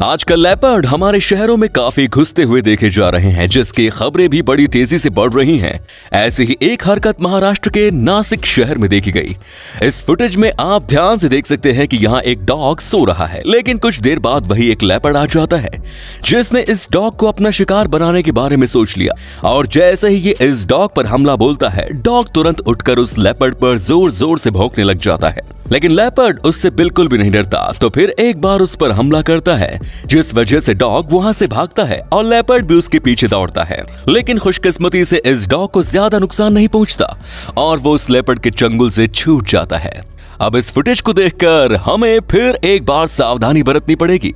आजकल लेपर्ड हमारे शहरों में काफी घुसते हुए देखे जा रहे हैं, जिसकी खबरें भी बड़ी तेजी से बढ़ रही हैं। ऐसी ही एक हरकत महाराष्ट्र के नासिक शहर में देखी गई। इस फुटेज में आप ध्यान से देख सकते हैं कि यहाँ एक डॉग सो रहा है, लेकिन कुछ देर बाद वही एक लेपर्ड आ जाता है, जिसने इस डॉग को अपना शिकार बनाने के बारे में सोच लिया। और जैसे ही ये इस डॉग पर हमला बोलता है, डॉग तुरंत उठकर उस लेपर्ड पर जोर जोर से भौंकने लग जाता है। लेकिन लेपर्ड उससे बिल्कुल भी नहीं डरता, तो फिर एक बार उस पर हमला करता है, जिस वजह से डॉग वहां से भागता है और लेपर्ड भी उसके पीछे दौड़ता है। लेकिन खुशकिस्मती से इस डॉग को ज्यादा नुकसान नहीं पहुंचता और वो उस लेपर्ड के चंगुल से छूट जाता है। अब इस फुटेज को देखकर हमें फिर एक बार सावधानी बरतनी पड़ेगी।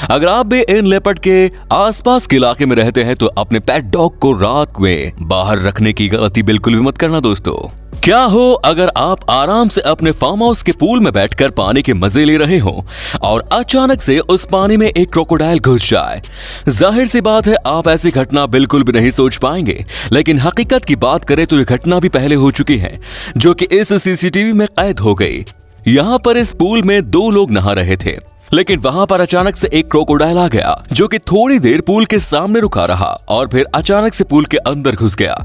अगर आप भी इन लेपर्ड के आसपास के इलाके में रहते हैं तो अपने पेट डॉग को रात में बाहर रखने की गलती बिल्कुल भी मत करना दोस्तों। क्या हो अगर आप आराम से अपने फार्म हाउस के पूल में बैठकर पानी के मजे ले रहे हो और अचानक से उस पानी में एक क्रोकोडाइल घुस जाए। जाहिर सी बात है आप ऐसी घटना बिल्कुल भी नहीं सोच पाएंगे, लेकिन हकीकत की बात करें तो ये घटना भी पहले हो चुकी है, जो कि इस सीसीटीवी में कैद हो गई। यहाँ पर इस पूल में 2 लोग नहा रहे थे, लेकिन वहां पर अचानक से एक क्रोकोडाइल आ गया, जो कि थोड़ी देर पूल के सामने रुका रहा और फिर अचानक से पूल के अंदर घुस गया,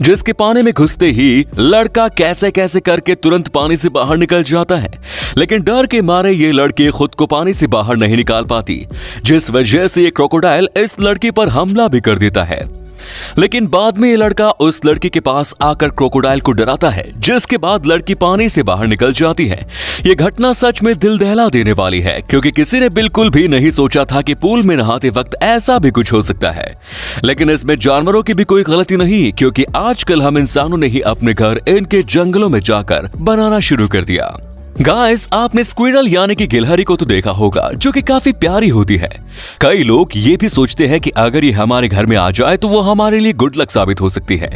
जिसके पानी में घुसते ही लड़का कैसे कैसे करके तुरंत पानी से बाहर निकल जाता है। लेकिन डर के मारे ये लड़की खुद को पानी से बाहर नहीं निकाल पाती, जिस वजह से ये क्रोकोडाइल इस लड़की पर हमला भी कर देता है। लेकिन बाद में ये लड़का उस लड़की के पास आकर क्रोकोडाइल को डराता है, जिसके बाद लड़की पानी से बाहर निकल जाती है। ये घटना सच में दिल दहला देने वाली है, क्योंकि किसी ने बिल्कुल भी नहीं सोचा था कि पूल में नहाते वक्त ऐसा भी कुछ हो सकता है। लेकिन इसमें जानवरों की भी कोई गलती नहीं, क्योंकि आजकल हम इंसानों ने ही अपने घर इनके जंगलों में जाकर बनाना शुरू कर दिया। गाइस, आपने स्क्विरल यानी कि गिलहरी को तो देखा होगा, जो कि काफी प्यारी होती है। कई लोग ये भी सोचते हैं कि अगर ये हमारे घर में आ जाए तो वो हमारे लिए गुड लक साबित हो सकती है।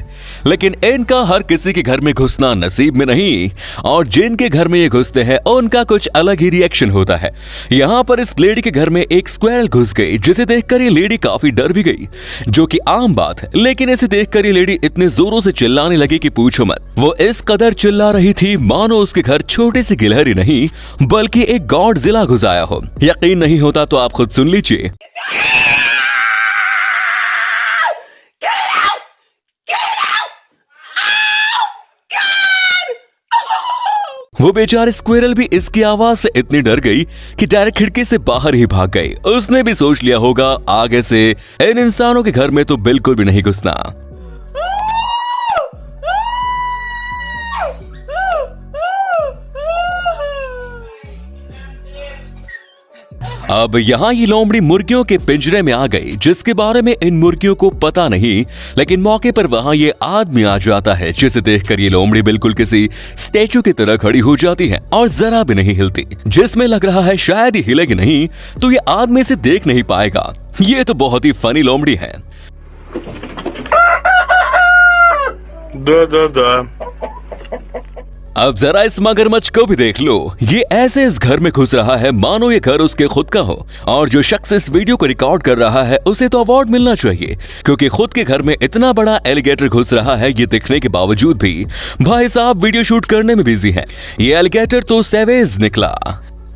लेकिन इनका हर किसी के घर में घुसना नसीब में नहीं, और जिनके घर में ये घुसते हैं उनका कुछ अलग ही रिएक्शन होता है। यहाँ पर इस लेडी के घर में एक स्क्विरल घुस गई, जिसे देखकर ये लेडी काफी डर भी गई, जो कि आम बात है। लेकिन इसे देखकर ये लेडी इतने जोरों से चिल्लाने लगी कि पूछो मत। वो इस कदर चिल्ला रही थी मानो उसके घर छोटे से गिलहरी नहीं बल्कि एक गॉडजिला घुस आया हो। यकीन नहीं होता तो आप खुद सुन लीजिए। वो बेचारी स्क्विरल भी इसकी आवाज से इतनी डर गई कि डायरेक्ट खिड़की से बाहर ही भाग गई। उसने भी सोच लिया होगा आगे से इन इंसानों के घर में तो बिल्कुल भी नहीं घुसना। अब यहाँ ये लोमड़ी मुर्गियों के पिंजरे में आ गई, जिसके बारे में इन मुर्गियों को पता नहीं। लेकिन मौके पर वहाँ ये आदमी आ जाता है, जिसे देखकर ये लोमड़ी बिल्कुल किसी स्टैचू की तरह खड़ी हो जाती है और जरा भी नहीं हिलती, जिसमें लग रहा है शायद ही हिलेगी नहीं तो ये आदमी से देख नहीं पाएगा। ये तो बहुत ही फनी लोमड़ी है। अब जरा इस मगरमच्छ को भी देख लो, ये ऐसे इस घर में घुस रहा है मानो ये घर उसके खुद का हो। और जो शख्स इस वीडियो को रिकॉर्ड कर रहा है उसे तो अवार्ड मिलना चाहिए, क्योंकि खुद के घर में इतना बड़ा एलिगेटर घुस रहा है। ये दिखने के बावजूद भी भाई साहब वीडियो शूट करने में बिजी है। ये एलिगेटर तो सेवेज निकला।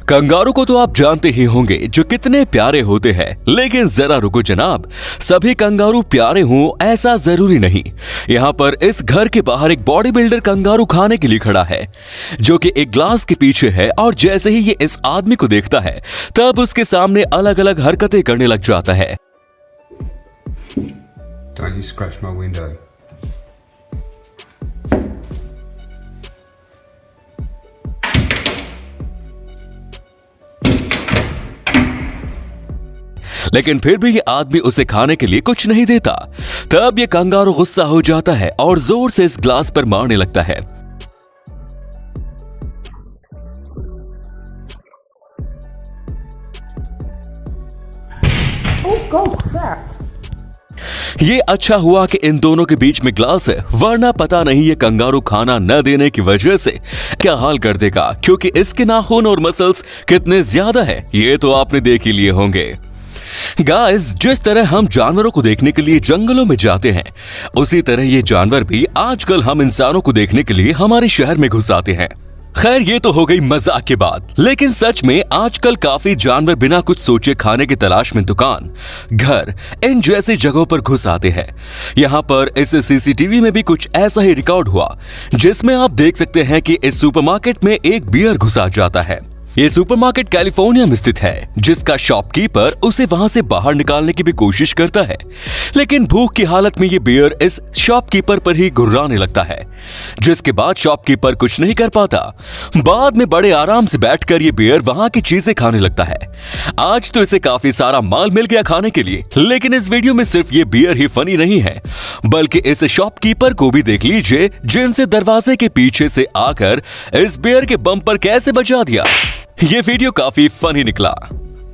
कंगारू को तो आप जानते ही होंगे जो कितने प्यारे होते हैं, लेकिन जरा रुको जनाब, सभी कंगारू प्यारे हों ऐसा जरूरी नहीं। यहाँ पर इस घर के बाहर एक बॉडी बिल्डर कंगारू खाने के लिए खड़ा है, जो कि एक ग्लास के पीछे है। और जैसे ही ये इस आदमी को देखता है तब उसके सामने अलग अलग हरकतें करने लग जाता है। Don't you scratch my window. लेकिन फिर भी ये आदमी उसे खाने के लिए कुछ नहीं देता। तब ये कंगारू गुस्सा हो जाता है और जोर से इस ग्लास पर मारने लगता है। ये अच्छा हुआ कि इन दोनों के बीच में ग्लास है, वरना पता नहीं ये कंगारू खाना न देने की वजह से क्या हाल कर देगा, क्योंकि इसके नाखून और मसल्स कितने ज्यादा है ये तो आपने देख ही लिए होंगे। गाइस, जिस तरह हम जानवरों को देखने के लिए जंगलों में जाते हैं, उसी तरह ये जानवर भी आजकल हम इंसानों को देखने के लिए हमारे शहर में घुस आते हैं। खैर ये तो हो गई मजाक की बात, लेकिन सच में आजकल काफी जानवर बिना कुछ सोचे खाने की तलाश में दुकान, घर, इन जैसी जगहों पर घुस आते हैं। यहाँ पर इस सीसीटीवी में भी कुछ ऐसा ही रिकॉर्ड हुआ, जिसमें आप देख सकते हैं कि इस सुपरमार्केट में एक बियर घुस आ जाता है। ये सुपरमार्केट कैलिफोर्निया में स्थित है, जिसका शॉपकीपर उसे वहां से बाहर निकालने की भी कोशिश करता है, लेकिन भूख की हालत में ये बियर इस शॉपकीपर पर ही गुर्राने लगता है, जिसके बाद शॉपकीपर कुछ नहीं कर पाता। बाद में बड़े आराम से बैठकर ये बियर वहां की चीजें खाने लगता है। आज तो इसे काफी सारा माल मिल गया खाने के लिए, लेकिन इस वीडियो में सिर्फ ये बियर ही फनी नहीं है, बल्कि इस शॉपकीपर को भी देख लीजिए, जिनसे दरवाजे के पीछे से आकर इस बियर के बम पर कैसे बचा दिया। ये वीडियो काफी फनी निकला।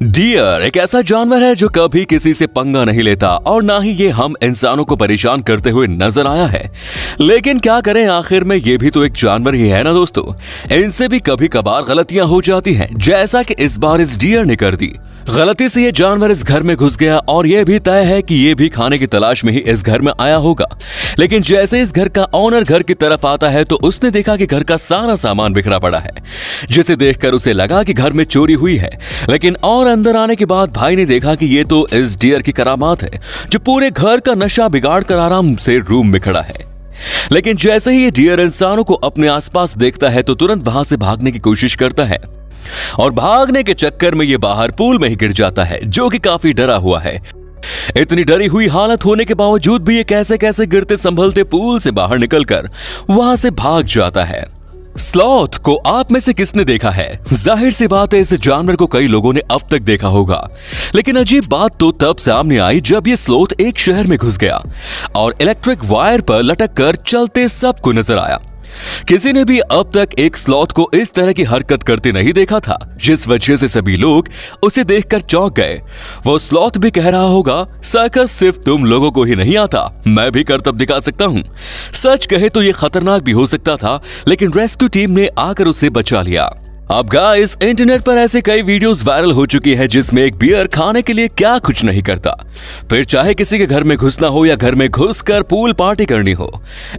डियर एक ऐसा जानवर है जो कभी किसी से पंगा नहीं लेता और ना ही ये हम इंसानों को परेशान करते हुए नजर आया है, लेकिन क्या करें, आखिर में ये भी तो एक जानवर ही है ना दोस्तों। इनसे भी कभी कभार गलतियां हो जाती हैं, जैसा कि इस बार इस डियर ने कर दी। गलती से ये जानवर इस घर में घुस गया और ये भी तय है कि ये भी खाने की तलाश में ही इस घर में आया होगा। लेकिन जैसे इस घर का ओनर घर की तरफ आता है तो उसने देखा कि घर का सारा सामान बिखरा पड़ा है, जिसे देखकर उसे लगा कि घर में चोरी हुई है। लेकिन और अंदर आने के बाद भाई ने देखा कि ये तो इस डियर की करामात है, जो पूरे घर का नशा बिगाड़ कर आराम से रूम में खड़ा है। लेकिन जैसे ही ये डियर इंसानों को अपने आसपास देखता है तो तुरंत वहां से भागने की कोशिश करता है, और भागने के चक्कर में ये बाहर पूल में ही गिर जाता है, जो कि काफी डरा हुआ है। इतनी डरी हुई हालत होने के बावजूद भी ये कैसे कैसे गिरते संभलते पूल से बाहर निकलकर वहां से भाग जाता है। स्लॉथ को आप में से किसने देखा है? जाहिर सी बात है, इस जानवर को कई लोगों ने अब तक देखा होगा, लेकिन अजीब बात तो तब सामने आई जब ये स्लॉथ एक शहर में घुस गया और इलेक्ट्रिक वायर पर लटक कर चलते सबको नजर आया। किसी ने भी अब तक एक स्लॉथ को इस तरह की हरकत करते नहीं देखा था, जिस वजह से सभी लोग उसे देखकर चौंक गए। वो स्लॉथ भी कह रहा होगा, सर्कस सिर्फ तुम लोगों को ही नहीं आता, मैं भी करतब दिखा सकता हूं। सच कहे तो ये खतरनाक भी हो सकता था, लेकिन रेस्क्यू टीम ने आकर उसे बचा लिया। अब गाइस, इंटरनेट पर ऐसे कई वीडियोस वायरल हो चुकी हैं जिसमें एक बियर खाने के लिए क्या कुछ नहीं करता, फिर चाहे किसी के घर में घुसना हो या घर में घुसकर पूल पार्टी करनी हो,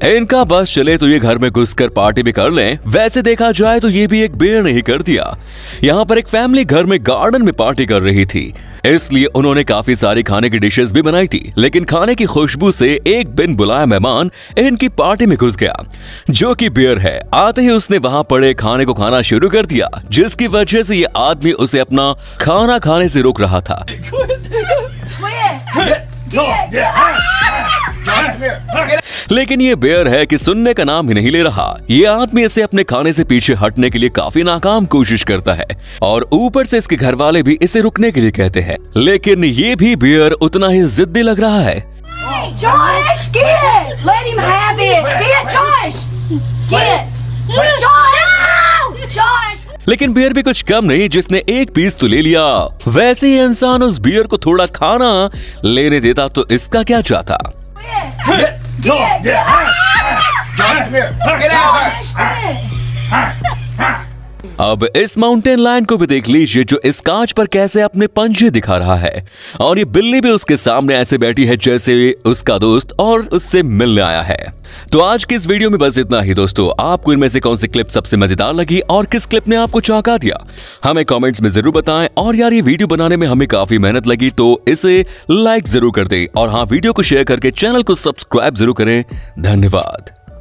इनका बस चले तो ये घर में घुसकर पार्टी भी कर लें। वैसे देखा जाए तो ये भी एक बियर ने ही कर दिया। यहाँ पर एक फैमिली घर में गार्डन में पार्टी कर रही थी, इसलिए उन्होंने काफी सारी खाने की डिशेस भी बनाई थी, लेकिन खाने की खुशबू से एक बिन बुलाया मेहमान इनकी पार्टी में घुस गया, जो कि बियर है। आते ही उसने वहां पड़े खाने को खाना शुरू कर दिया, जिसकी वजह से ये आदमी उसे अपना खाना खाने से रोक रहा था। लेकिन ये बेयर है कि सुनने का नाम ही नहीं ले रहा। ये आदमी इसे अपने खाने से पीछे हटने के लिए काफी नाकाम कोशिश करता है, और ऊपर से इसके घर वाले भी इसे रुकने के लिए कहते हैं, लेकिन ये भी बेयर उतना ही जिद्दी लग रहा है। Josh, get it! Let him have it! Get Josh! Get! Josh! Josh! लेकिन बियर भी कुछ कम नहीं, जिसने एक पीस तो ले लिया। वैसे ही इंसान उस बियर को थोड़ा खाना लेने देता तो इसका क्या चाहता। अब इस माउंटेन लायन को भी देख लीजिए, जो इस कांच पर कैसे अपने पंजे दिखा रहा है, और ये बिल्ली भी उसके सामने ऐसे बैठी है जैसे उसका दोस्त और उससे मिलने आया है। तो आज की इस वीडियो में बस इतना ही दोस्तों। आपको इनमें से कौन सी क्लिप सबसे मजेदार लगी और किस क्लिप ने आपको चौंका दिया, हमें कमेंट्स में जरूर बताएं। और यार, ये वीडियो बनाने में हमें काफी मेहनत लगी, तो इसे लाइक जरूर कर दें, और हाँ, वीडियो को शेयर करके चैनल को सब्सक्राइब जरूर करें। धन्यवाद।